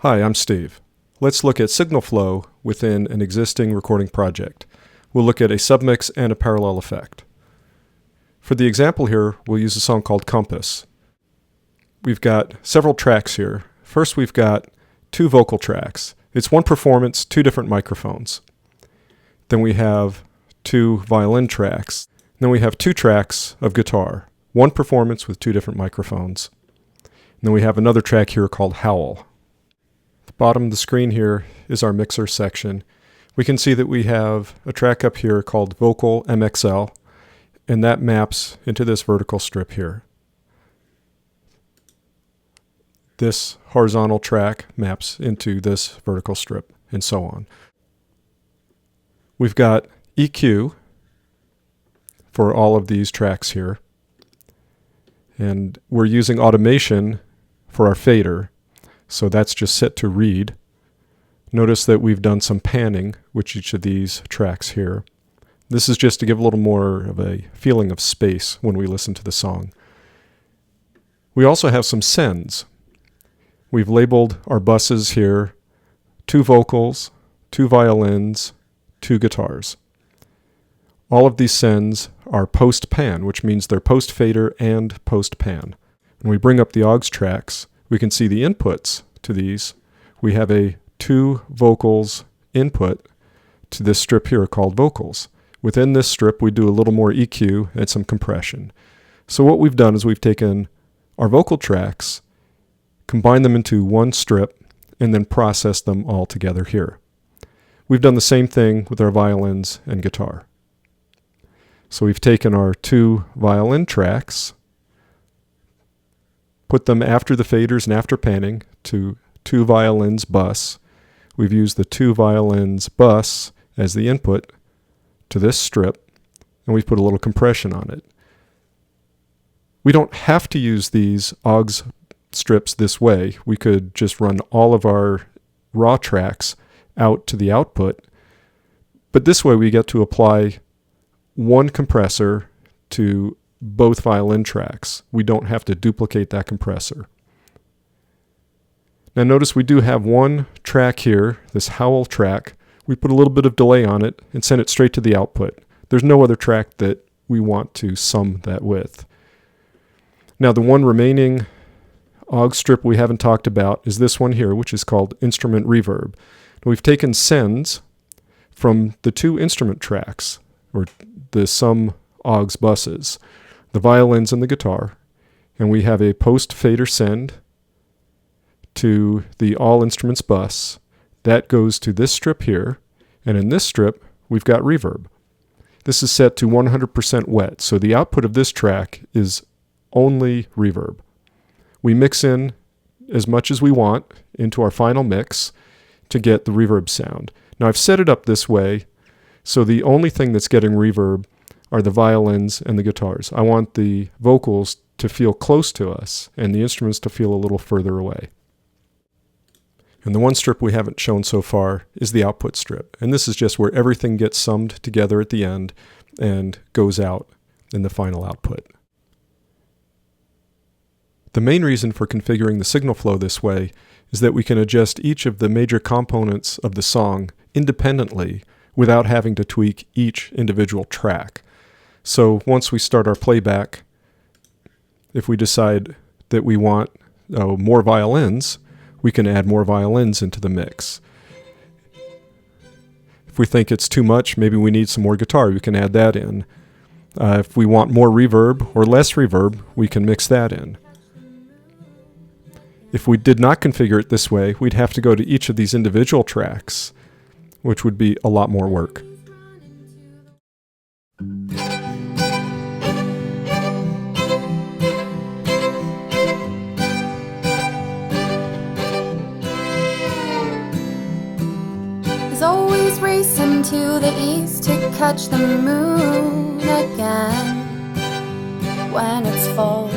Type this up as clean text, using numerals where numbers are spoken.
Hi, I'm Steve. Let's look at signal flow within an existing recording project. We'll look at a submix and a parallel effect. For the example here, we'll use a song called Compass. We've got several tracks here. First, we've got two vocal tracks. It's one performance, two different microphones. Then we have two violin tracks. Then we have two tracks of guitar, one performance with two different microphones. And then we have another track here called Howl. Bottom of the screen here is our mixer section. We can see that we have a track up here called Vocal MXL, and that maps into this vertical strip here. This horizontal track maps into this vertical strip, and so on. We've got EQ for all of these tracks here, and we're using automation for our fader. So that's just set to read. Notice that we've done some panning with each of these tracks here. This is just to give a little more of a feeling of space when we listen to the song. We also have some sends. We've labeled our buses here, two vocals, two violins, two guitars. All of these sends are post-pan, which means they're post-fader and post-pan. When we bring up the aux tracks, we can see the inputs to these. We have a two vocals input to this strip here called vocals. Within this strip, we do a little more EQ and some compression. So what we've done is we've taken our vocal tracks, combined them into one strip, and then processed them all together here. We've done the same thing with our violins and guitar. So we've taken our two violin tracks, put them after the faders and after panning to two violins bus. We've used the two violins bus as the input to this strip, and we've put a little compression on it. We don't have to use these aux strips this way. We could just run all of our raw tracks out to the output, but this way we get to apply one compressor to both violin tracks. We don't have to duplicate that compressor. Now notice we do have one track here, this howl track. We put a little bit of delay on it and send it straight to the output. There's no other track that we want to sum that with. Now the one remaining aux strip we haven't talked about is this one here, which is called instrument reverb. Now we've taken sends from the two instrument tracks, or the sum aux buses, the violins and the guitar, and we have a post-fader send to the all instruments bus. That goes to this strip here, and in this strip we've got reverb. This is set to 100% wet, so the output of this track is only reverb. We mix in as much as we want into our final mix to get the reverb sound. Now I've set it up this way, so the only thing that's getting reverb are the violins and the guitars. I want the vocals to feel close to us and the instruments to feel a little further away. And the one strip we haven't shown so far is the output strip. And this is just where everything gets summed together at the end and goes out in the final output. The main reason for configuring the signal flow this way is that we can adjust each of the major components of the song independently without having to tweak each individual track. So once we start our playback, if we decide that we want more violins, we can add more violins into the mix. If we think it's too much, maybe we need some more guitar, we can add that in. If we want more reverb or less reverb, we can mix that in. If we did not configure it this way, we'd have to go to each of these individual tracks, which would be a lot more work. He's always racing to the east to catch the moon again when it's full.